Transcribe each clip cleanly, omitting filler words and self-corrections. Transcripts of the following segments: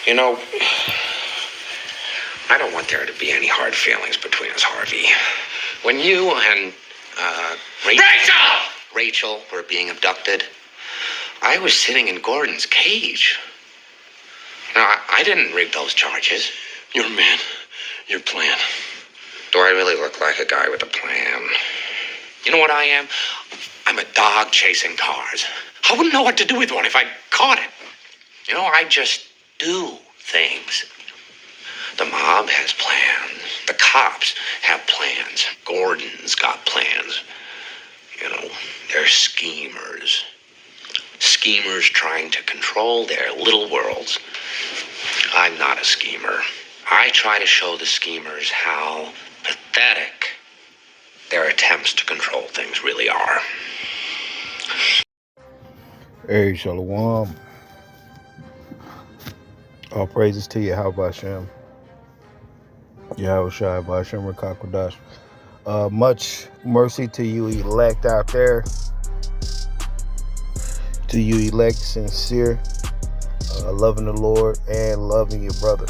You know, I don't want there to be any hard feelings between us, Harvey. When you and, Rachel were being abducted, I was sitting in Gordon's cage. Now, I didn't rig those charges. Your man, your plan. Do I really look like a guy with a plan? You know what I am? I'm a dog chasing cars. I wouldn't know what to do with one if I caught it. You know, I just do things. The mob has plans. The cops have plans. Gordon's got plans. You know, they're schemers. Schemers trying to control their little worlds. I'm not a schemer. I try to show the schemers how pathetic their attempts to control things really are. Hey, Shalom. All praises to you. How about Shem? Yahushua Bashem Rakakwadash. Much mercy to you elect out there. To you elect sincere, loving the Lord and loving your brother.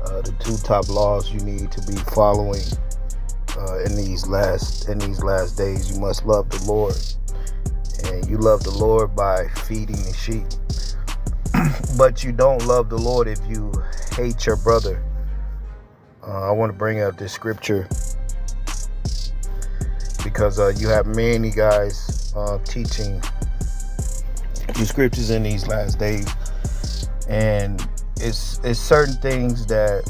The two top laws you need to be following in these last days. You must love the Lord, and you love the Lord by feeding the sheep. But you don't love the Lord if you hate your brother. I want to bring up this scripture because you have many guys teaching the scriptures in these last days, and it's certain things that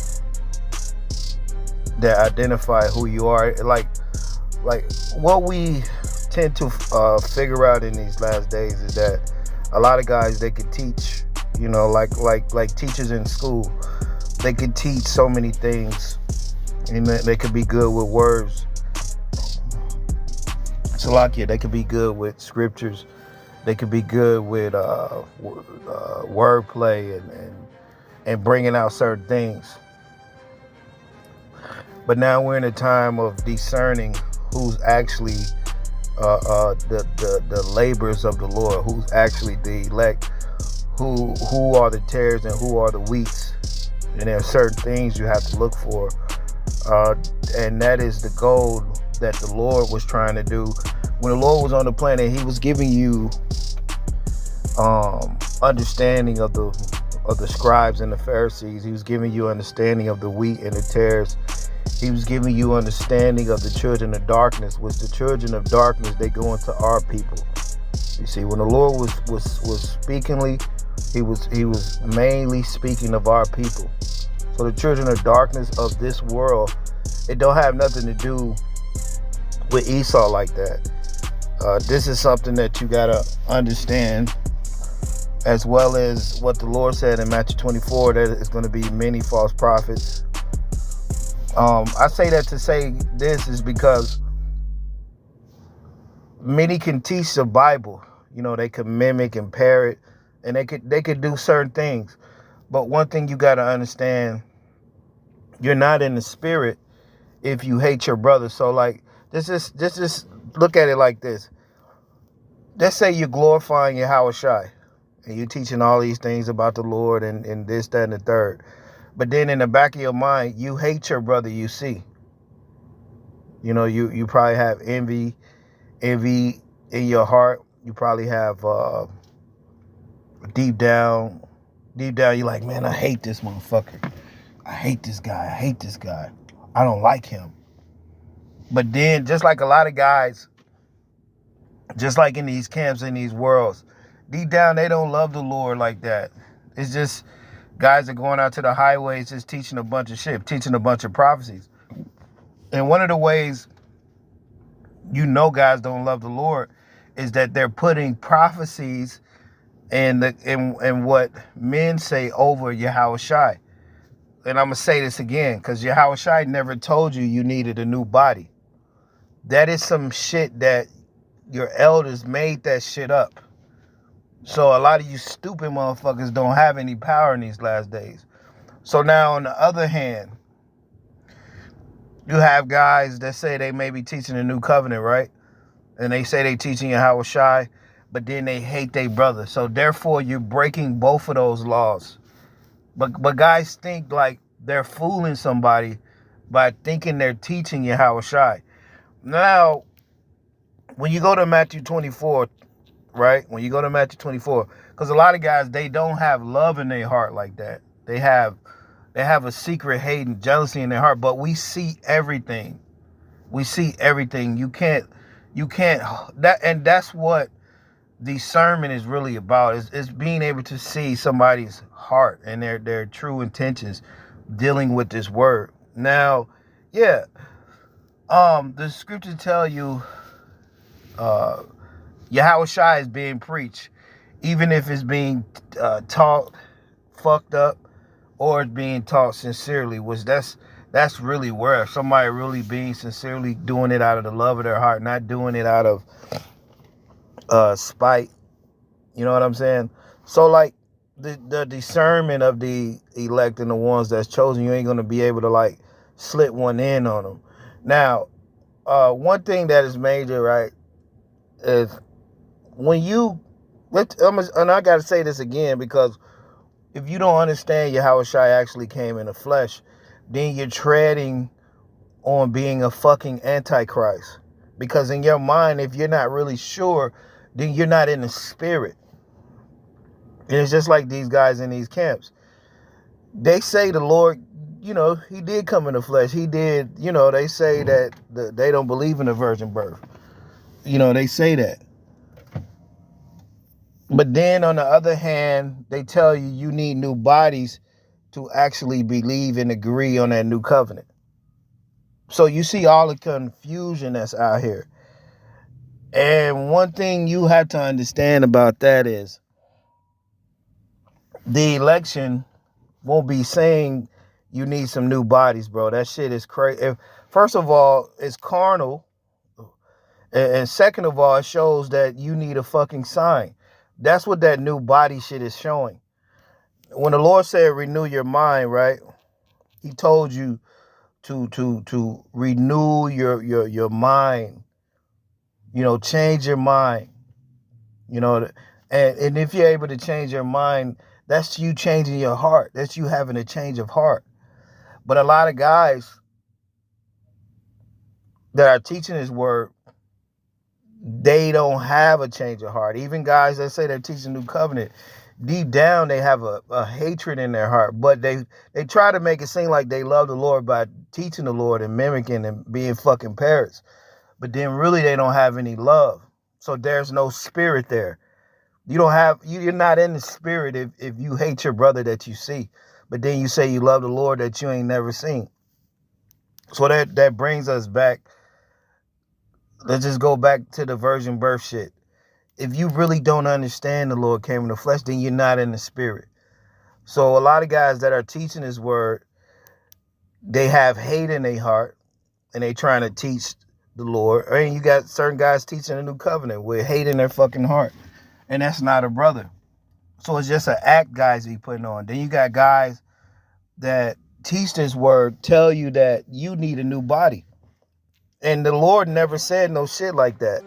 identify who you are. Like what we tend to figure out in these last days is that a lot of guys, they could teach, you know, like teachers in school. They could teach so many things, and they could be good with words. Salakia, they could be good with scriptures. They could be good with wordplay and bringing out certain things. But now we're in a time of discerning who's actually the laborers of the Lord, who's actually the elect, who are the tares and who are the wheats. And there are certain things you have to look for, and that is the goal that the Lord was trying to do. When the Lord was on the planet, he was giving you understanding of the scribes and the Pharisees. He was giving you understanding of the wheat and the tares. He was giving you understanding of the children of darkness, which the children of darkness, they go into our people. You see, when the Lord was speakingly, he was mainly speaking of our people. So the children of darkness of this world, it don't have nothing to do with Esau like that. This is something that you gotta understand, as well as what the Lord said in Matthew 24, that it's going to be many false prophets. I say that to say this is because many can teach the Bible. You know, they can mimic and parrot, and they could do certain things. But one thing you got to understand, you're not in the spirit if you hate your brother. So like, just look at it like this. Let's say you're glorifying Yahushua, and you're teaching all these things about the Lord and this, that, and the third. But then in the back of your mind, you hate your brother you see. You know, you probably have envy in your heart. You probably have deep down, you're like, man, I hate this motherfucker. I hate this guy. I don't like him. But then, just like a lot of guys, just like in these camps, in these worlds, deep down, they don't love the Lord like that. It's just guys are going out to the highways just teaching a bunch of shit, teaching a bunch of prophecies. And one of the ways you know guys don't love the Lord is that they're putting prophecies and what men say over Yahushua. And I'm going to say this again, because Yahushua never told you needed a new body. That is some shit that your elders made that shit up. So a lot of you stupid motherfuckers don't have any power in these last days. So now on the other hand, you have guys that say they may be teaching a new covenant, right? And they say they teaching Yahushua, but then they hate their brother. So therefore you're breaking both of those laws. But guys think like they're fooling somebody by thinking they're teaching Yahweh Shai. Now, when you go to Matthew 24, right? When you go to Matthew 24, because a lot of guys, they don't have love in their heart like that. They have a secret hate and jealousy in their heart, but we see everything. We see everything. You can't that's what discernment is really about. Is being able to see somebody's heart and their true intentions dealing with this word. Now, yeah, the scriptures tell you Yahweh Shai is being preached, even if it's being taught fucked up or it's being taught sincerely, which that's really rare. Somebody really being sincerely doing it out of the love of their heart, not doing it out of spite. You know what I'm saying? So like the discernment of the elect and the ones that's chosen, you ain't gonna be able to like slip one in on them. Now, one thing that is major, right, is when you and I gotta say this again, because if you don't understand Yahweh Shai actually came in the flesh, then you're treading on being a fucking antichrist. Because in your mind, if you're not really sure, then you're not in the spirit. And it's just like these guys in these camps. They say the Lord, he did come in the flesh. He did, they say that they don't believe in the virgin birth. They say that. But then on the other hand, they tell you need new bodies to actually believe and agree on that new covenant. So you see all the confusion that's out here. And one thing you have to understand about that is the election won't be saying you need some new bodies, bro. That shit is crazy. First of all, it's carnal. And second of all, it shows that you need a fucking sign. That's what that new body shit is showing. When the Lord said renew your mind, right? He told you to renew your mind. Change your mind. And if you're able to change your mind, that's you changing your heart. That's you having a change of heart. But a lot of guys that are teaching this word, they don't have a change of heart. Even guys that say they're teaching new covenant, deep down they have a hatred in their heart. But they try to make it seem like they love the Lord by teaching the Lord and mimicking and being fucking parrots. But then really they don't have any love. So there's no spirit there. You're not in the spirit if you hate your brother that you see. But then you say you love the Lord that you ain't never seen. So that brings us back. Let's just go back to the virgin birth shit. If you really don't understand the Lord came in the flesh, then you're not in the spirit. So a lot of guys that are teaching this word, they have hate in their heart and they trying to teach the Lord. And you got certain guys teaching the new covenant with hate in their fucking heart. And that's not a brother. So it's just an act guys be putting on. Then you got guys that teach this word, tell you that you need a new body. And the Lord never said no shit like that.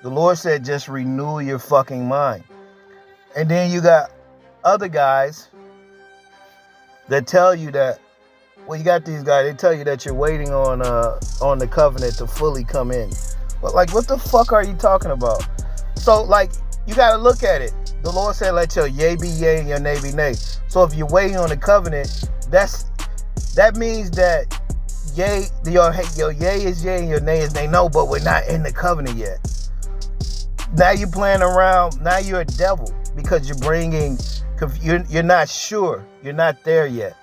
The Lord said just renew your fucking mind. And then you got other guys that tell you that, well, you got these guys, they tell you that you're waiting on the covenant to fully come in. But like, what the fuck are you talking about? So like, you got to look at it. The Lord said, let your yea be yea and your nay be nay. So if you're waiting on the covenant, that means that your yea is yea and your nay is nay. No, but we're not in the covenant yet. Now you're playing around. Now you're a devil because you're not sure. You're not there yet.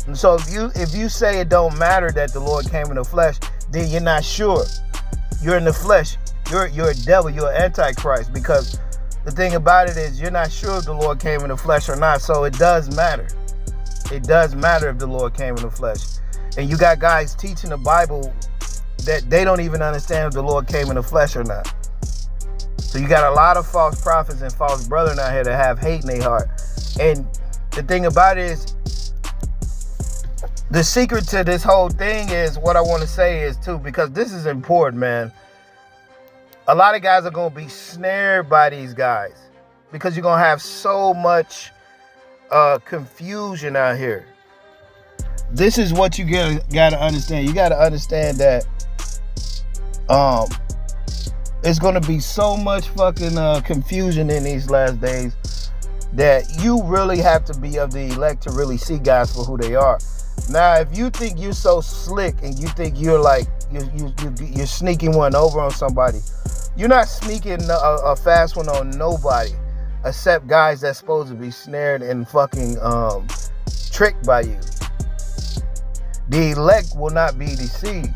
And so if you say it don't matter that the Lord came in the flesh, then you're not sure. You're in the flesh. You're a devil. You're an antichrist, because the thing about it is you're not sure if the Lord came in the flesh or not. So it does matter. It does matter if the Lord came in the flesh. And you got guys teaching the Bible that they don't even understand if the Lord came in the flesh or not. So you got a lot of false prophets and false brethren out here that have hate in their heart. And the thing about it is, the secret to this whole thing is what I want to say is too, because this is important, man. A lot of guys are going to be snared by these guys because you're going to have so much confusion out here. This is what you gotta understand. You gotta understand that it's gonna be so much fucking confusion in these last days that you really have to be of the elect to really see guys for who they are. Now, if you think you're so slick and you think you're like you're sneaking one over on somebody, you're not sneaking a fast one on nobody, except guys that's supposed to be snared and fucking tricked by you. The elect will not be deceived.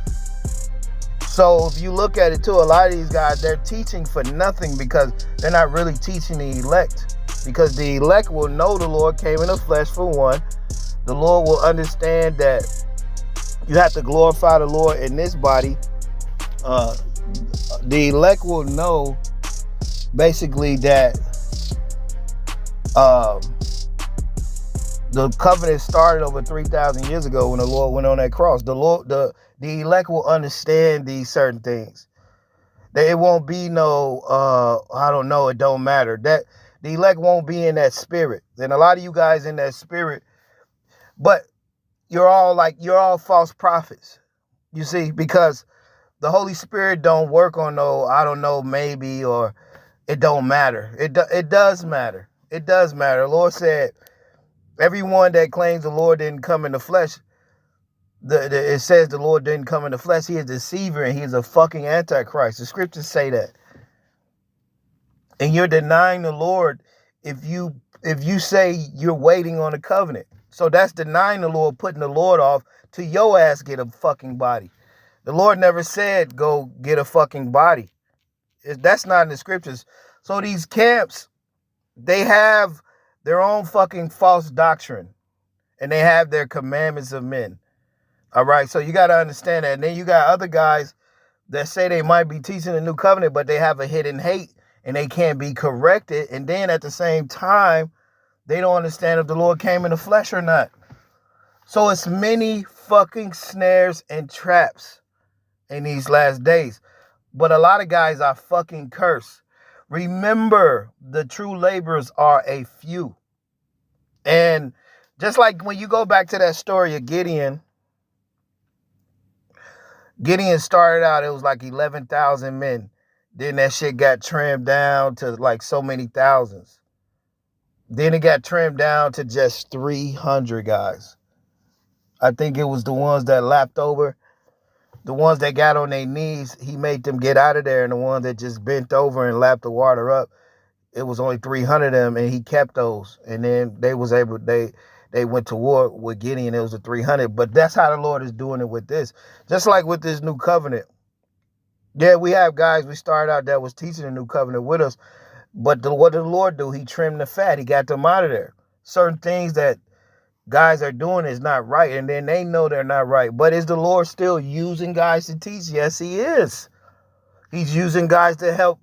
So if you look at it too, a lot of these guys, they're teaching for nothing because they're not really teaching the elect. Because the elect will know the Lord came in the flesh for one. The Lord will understand that you have to glorify the Lord in this body. The elect will know basically that the covenant started over 3,000 years ago when the Lord went on that cross. The elect will understand these certain things. That it won't be no, I don't know, it don't matter. That the elect won't be in that spirit. And a lot of you guys in that spirit, but you're all false prophets. You see, because the Holy Spirit don't work on no, I don't know, maybe, or it don't matter. It does matter. It does matter. The Lord said, everyone that claims the Lord didn't come in the flesh, it says the Lord didn't come in the flesh. He is a deceiver and he is a fucking antichrist. The scriptures say that. And you're denying the Lord if you say you're waiting on a covenant. So that's denying the Lord, putting the Lord off till your ass get a fucking body. The Lord never said go get a fucking body. That's not in the scriptures. So these camps, they have their own fucking false doctrine. And they have their commandments of men. All right, so you got to understand that. And then you got other guys that say they might be teaching the new covenant, but they have a hidden hate and they can't be corrected. And then at the same time, they don't understand if the Lord came in the flesh or not. So it's many fucking snares and traps in these last days. But a lot of guys are fucking cursed. Remember, the true laborers are a few. And just like when you go back to that story of Gideon started out, it was like 11,000 men. Then that shit got trimmed down to like so many thousands. Then it got trimmed down to just 300 guys. I think it was the ones that lapped over. The ones that got on their knees, he made them get out of there. And the ones that just bent over and lapped the water up, it was only 300 of them, and he kept those. And then they went to war with Gideon. It was a 300. But that's how the Lord is doing it with this. Just like with this new covenant. Yeah, we have guys we started out that was teaching the new covenant with us. But what did the Lord do? He trimmed the fat. He got them out of there. Certain things that guys are doing is not right. And then they know they're not right. But is the Lord still using guys to teach? Yes, he is. He's using guys to help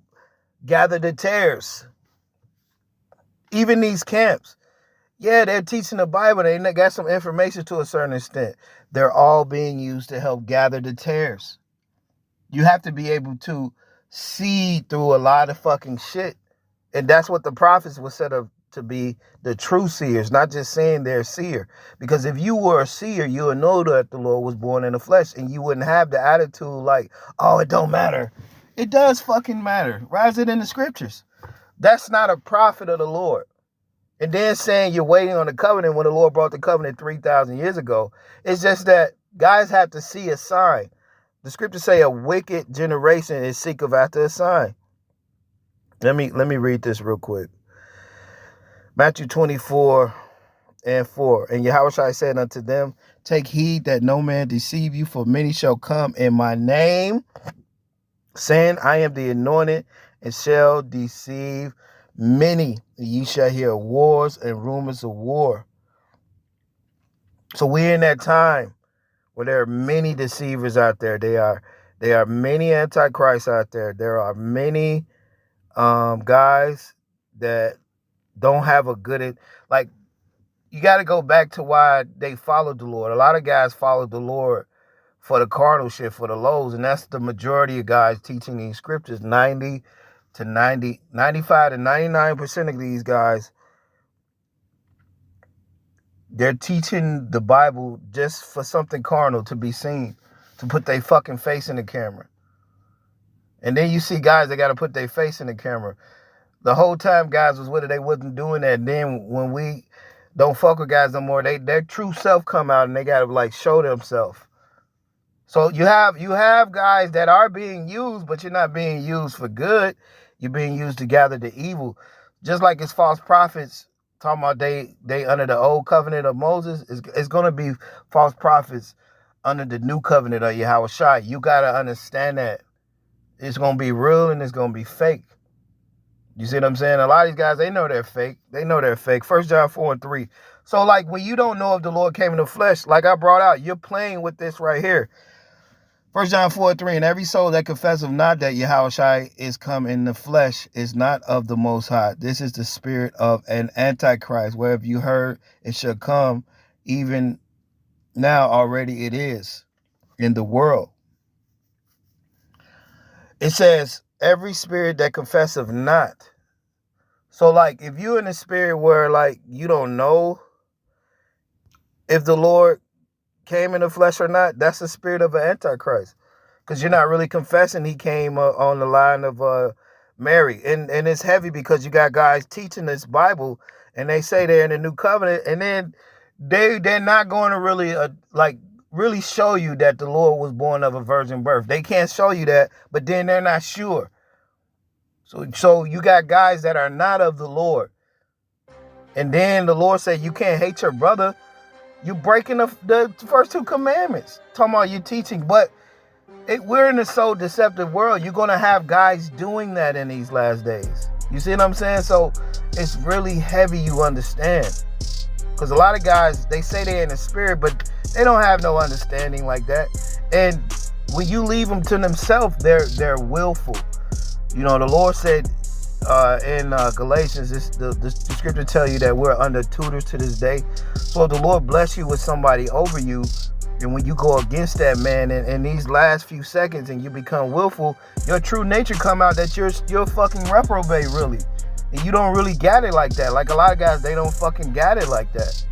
gather the tares. Even these camps. Yeah, they're teaching the Bible. They got some information to a certain extent. They're all being used to help gather the tares. You have to be able to see through a lot of fucking shit. And that's what the prophets were set up to be, the true seers, not just saying they're a seer. Because if you were a seer, you would know that the Lord was born in the flesh, and you wouldn't have the attitude like, oh, it don't matter. It does fucking matter. Rise it in the scriptures. That's not a prophet of the Lord. And then saying you're waiting on the covenant when the Lord brought the covenant 3,000 years ago. It's just that guys have to see a sign. The scriptures say a wicked generation is seeketh after a sign. Let me read this real quick. Matthew 24:4. And Yahushua said unto them, take heed that no man deceive you, for many shall come in my name, saying, I am the anointed, and shall deceive many. Ye shall hear wars and rumors of war. So we're in that time where there are many deceivers out there. There are many antichrists out there. There are many guys that don't have a good, like, you got to go back to why they followed the Lord. A lot of guys followed the Lord for the carnal shit, for the lows, and that's the majority of guys teaching these scriptures. 95 to 99% of these guys They're teaching the Bible just for something carnal to be seen, to put their fucking face in the camera. And then you see guys that got to put their face in the camera. The whole time guys was with it, they wasn't doing that. And then when we don't fuck with guys no more, their true self come out and they got to like show themselves. So you have guys that are being used, but you're not being used for good. You're being used to gather the evil. Just like it's false prophets talking about they under the old covenant of Moses, it's going to be false prophets under the new covenant of Yahweh Shai. You got to understand that. It's going to be real and it's going to be fake. You see what I'm saying? A lot of these guys, they know they're fake. They know they're fake. 1 John 4:3. So like when you don't know if the Lord came in the flesh, like I brought out, you're playing with this right here. 1 John 4:3, and every soul that confesseth not that Yahushua is come in the flesh is not of the Most High. This is the spirit of an antichrist. Wherever you heard it shall come, even now already it is in the world. It says, every spirit that confesseth not. So like if you're in a spirit where like you don't know if the Lord came in the flesh or not, that's the spirit of an antichrist, because you're not really confessing he came on the line of Mary. And it's heavy because you got guys teaching this Bible and they say they're in the new covenant, and then they're not going to really really show you that the Lord was born of a virgin birth. They can't show you that, but then they're not sure. So you got guys that are not of the Lord, and then the Lord said you can't hate your brother. You breaking the first two commandments. Talking about you teaching, but we're in a so deceptive world. You're going to have guys doing that in these last days. You see what I'm saying? So it's really heavy, you understand. Because a lot of guys, they say they're in the spirit, but they don't have no understanding like that. And when you leave them to themselves, they're willful. You know, the Lord said in Galatians, the scripture tell you that we're under tutors to this day. So if the Lord bless you with somebody over you, and when you go against that man in these last few seconds and you become willful, your true nature come out that you're fucking reprobate, really. And you don't really got it like that. Like a lot of guys, they don't fucking got it like that.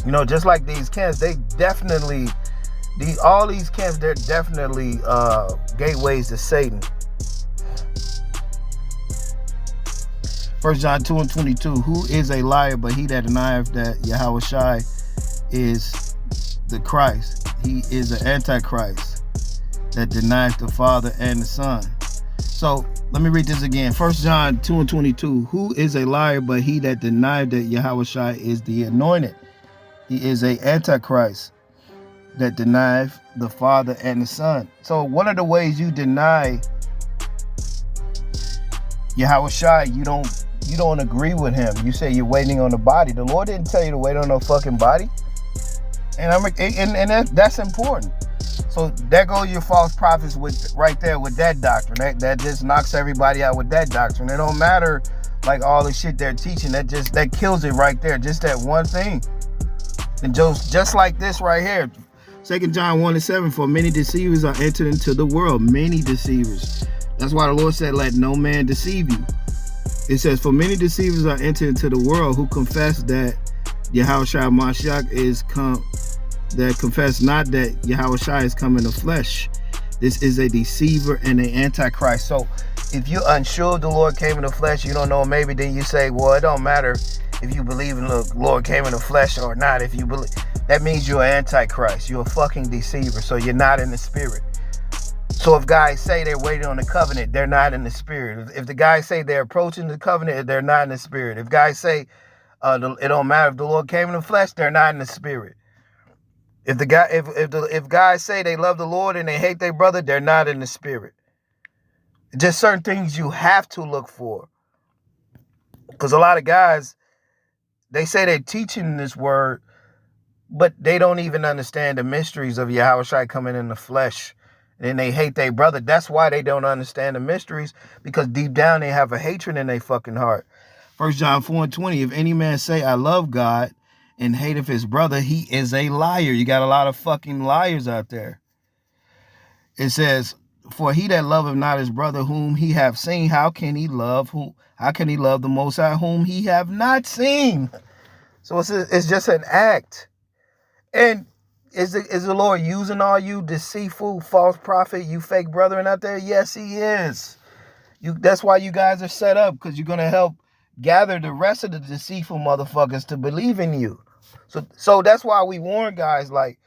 You know, just like these camps, they definitely, all these camps, they're definitely gateways to Satan. 1 John 2:22, who is a liar but he that denieth that Yahweh Shai is the Christ? He is an antichrist that denieth the Father and the Son. So let me read this again. 1 John 2:22, who is a liar but he that denieth that Yahweh Shai is the anointed? He is a antichrist that denieth the Father and the Son. So what are the ways you deny Yahweh Shai? You don't agree with him. You say you're waiting on the body. The Lord didn't tell you to wait on no fucking body. And that's important. So there go your false prophets with right there with that doctrine. That just knocks everybody out with that doctrine. It don't matter like all the shit they're teaching. That kills it right there. Just that one thing. And just like this right here. 2 John 1:7, for many deceivers are entered into the world. Many deceivers. That's why the Lord said, let no man deceive you. It says, for many deceivers are entered into the world who confess that Yahushua Mashiach is come, that confess not that Yahushua is come in the flesh. This is a deceiver and an antichrist. So if you're unsure if the Lord came in the flesh, you don't know, maybe then you say, well, it don't matter if you believe in the Lord came in the flesh or not. If you believe, that means you're an antichrist. You're a fucking deceiver. So you're not in the spirit. So if guys say they're waiting on the covenant, they're not in the spirit. If the guys say they're approaching the covenant, they're not in the spirit. If guys say it don't matter if the Lord came in the flesh, they're not in the spirit. If guys say they love the Lord and they hate their brother, they're not in the spirit. Just certain things you have to look for. Because a lot of guys, they say they're teaching this word, but they don't even understand the mysteries of Yahushua coming in the flesh. And they hate their brother. That's why they don't understand the mysteries, because deep down they have a hatred in their fucking heart. 1 John 4:20, if any man say I love God and hateth his brother, he is a liar. You got a lot of fucking liars out there. It says, for he that loveth not his brother whom he have seen, how can he love the Most High whom he have not seen? So it's just an act. And is the Lord using all you deceitful, false prophet, you fake brethren out there? Yes, he is. That's why you guys are set up, because you're going to help gather the rest of the deceitful motherfuckers to believe in you. So that's why we warn guys, like,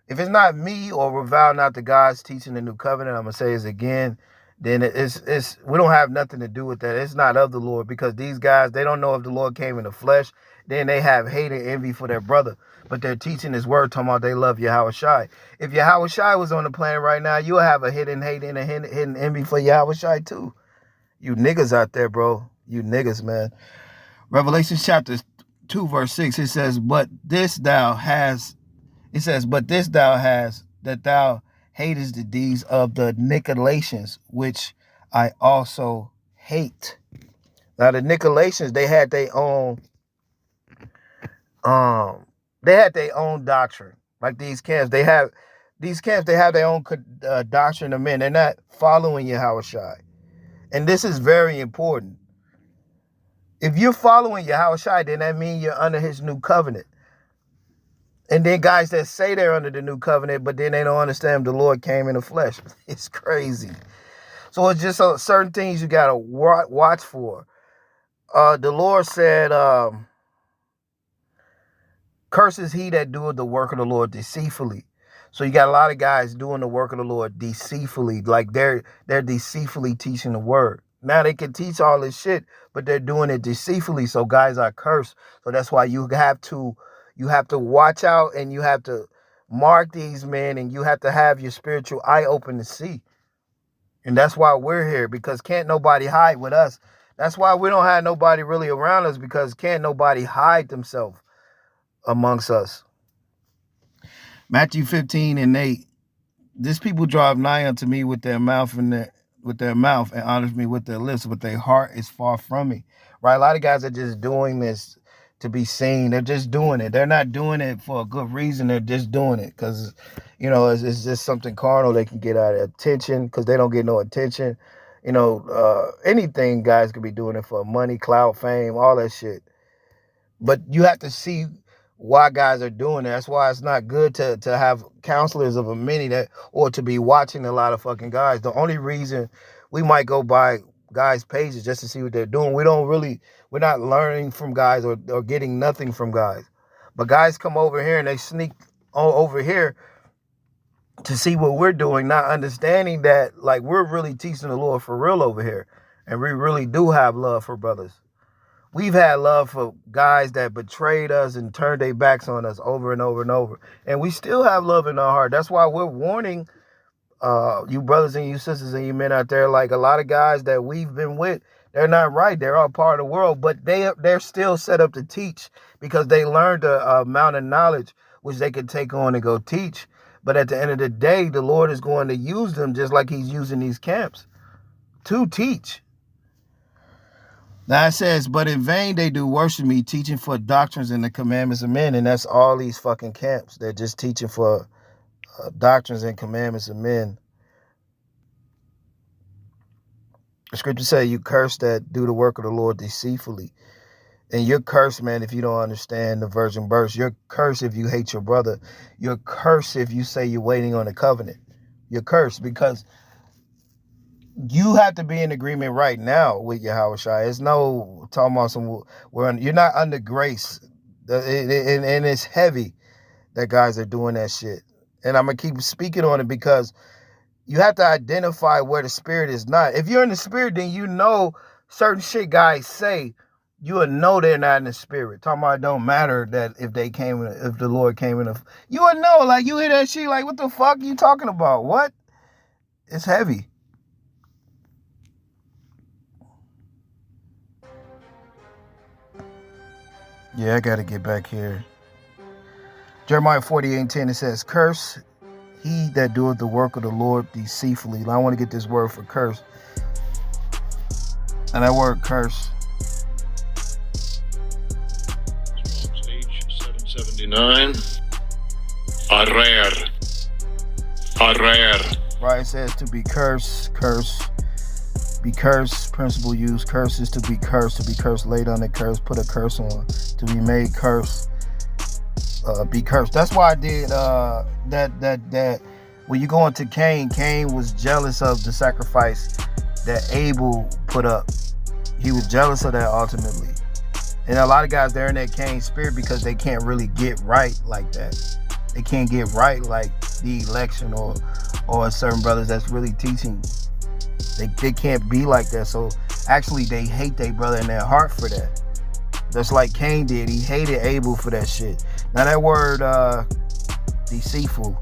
if it's not me or revile not the guys teaching the new covenant, I'm going to say this again, then it's we don't have nothing to do with that. It's not of the Lord, because these guys, they don't know if the Lord came in the flesh. Then they have hate and envy for their brother, but they're teaching his word, talking about they love Yahushai. If Yahushai was on the planet right now, you'll have a hidden hate and a hidden envy for Yahushai too. You niggas out there, bro. You niggas, man. Revelation chapter 2, verse 6, it says, but this thou hast, that thou hatest the deeds of the Nicolaitans, which I also hate. Now the Nicolaitans, they had their own doctrine. Like these camps, they have their own doctrine of men. They're not following Yahushai. And this is very important. If you're following Yahushua, then that means you're under his new covenant. And then guys that say they're under the new covenant, but then they don't understand the Lord came in the flesh. It's crazy. So it's just certain things you got to watch for. The Lord said, curses he that doeth the work of the Lord deceitfully. So you got a lot of guys doing the work of the Lord deceitfully, like they're deceitfully teaching the word. Now they can teach all this shit, but they're doing it deceitfully. So guys are cursed. So that's why you have to watch out, and you have to mark these men, and you have to have your spiritual eye open to see. And that's why we're here, because can't nobody hide with us. That's why we don't have nobody really around us, because can't nobody hide themselves amongst us. Matthew 15:8. This people drive nigh unto me with their mouth and honors me with their lips, but their heart is far from me. Right? A lot of guys are just doing this to be seen. They're just doing it. They're not doing it for a good reason. They're just doing it because, it's just something carnal they can get out of attention, because they don't get no attention. Anything guys could be doing it for money, clout, fame, all that shit. But you have to see why guys are doing it. That's why it's not good to have counselors of a many or to be watching a lot of fucking guys. The only reason we might go by guys' pages just to see what they're doing, we're not learning from guys or getting nothing from guys. But guys come over here and they sneak over here to see what we're doing, not understanding that, like, we're really teaching the Lord for real over here. And we really do have love for brothers. We've had love for guys that betrayed us and turned their backs on us over and over and over. And we still have love in our heart. That's why we're warning you brothers and you sisters and you men out there, like a lot of guys that we've been with, they're not right. They're all part of the world, but they're still set up to teach, because they learned a amount of knowledge which they could take on and go teach. But at the end of the day, the Lord is going to use them just like he's using these camps to teach. Now it says, but in vain they do worship me, teaching for doctrines and the commandments of men. And that's all these fucking camps. They're just teaching for doctrines and commandments of men. The scripture says, you curse that do the work of the Lord deceitfully. And you're cursed, man, if you don't understand the virgin birth. You're cursed if you hate your brother. You're cursed if you say you're waiting on a covenant. You're cursed because you have to be in agreement right now with Yahushua. It's no talking about you're not under grace. And it's heavy that guys are doing that shit. And I'm going to keep speaking on it, because you have to identify where the spirit is not. If you're in the spirit, then you know certain shit guys say, you will know they're not in the spirit. Talking about it don't matter that if the Lord came in, you would know. Like, you hear that shit, like, what the fuck are you talking about? What? It's heavy. Yeah, I got to get back here. Jeremiah 48:10, it says, curse he that doeth the work of the Lord deceitfully. Now, I want to get this word for curse. And that word curse. Page 779. Arrer. Right, it says to be cursed, curse. Be cursed, principle use. Curse is to be cursed, laid on a curse, put a curse on. to be made cursed, be cursed. That's why I did that when you go into Cain was jealous of the sacrifice that Abel put up. He was jealous of that ultimately. And a lot of guys, they're in that Cain spirit because they can't really get right like that. They can't get right like the election or certain brothers that's really teaching. They can't be like that. So actually they hate their brother in their heart for that. Just like Cain did. He hated Abel for that shit. Now that word deceitful.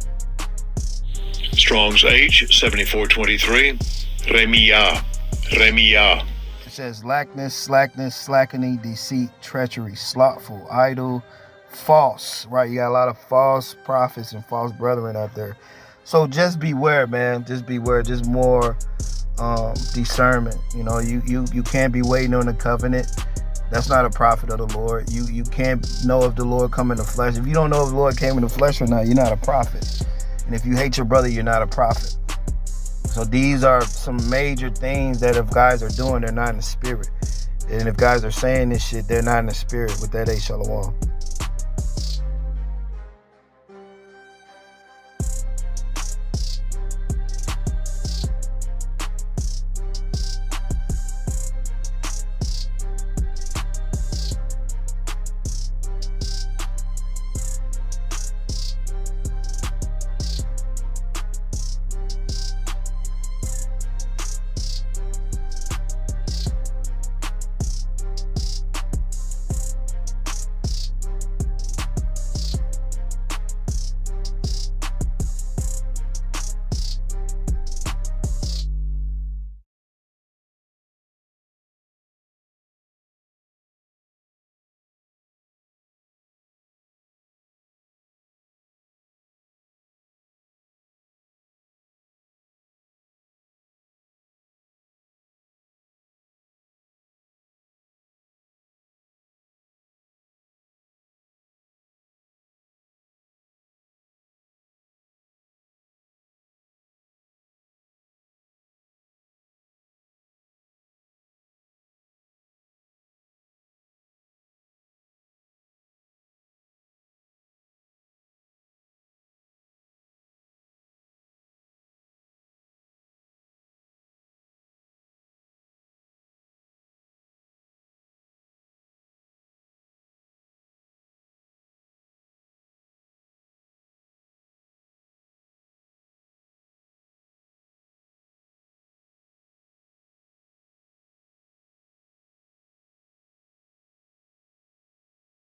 Strong's H 7423. Remia. It says slackness, slackening, deceit, treachery, slothful, idle, false. Right? You got a lot of false prophets and false brethren out there. So just beware, man. Just beware. Just more discernment. You know, you can't be waiting on the covenant. That's not a prophet of the Lord. You can't know if the Lord come in the flesh. If you don't know if the Lord came in the flesh or not, you're not a prophet. And if you hate your brother, you're not a prophet. So these are some major things that if guys are doing, they're not in the spirit. And if guys are saying this shit, they're not in the spirit. With that, shalom.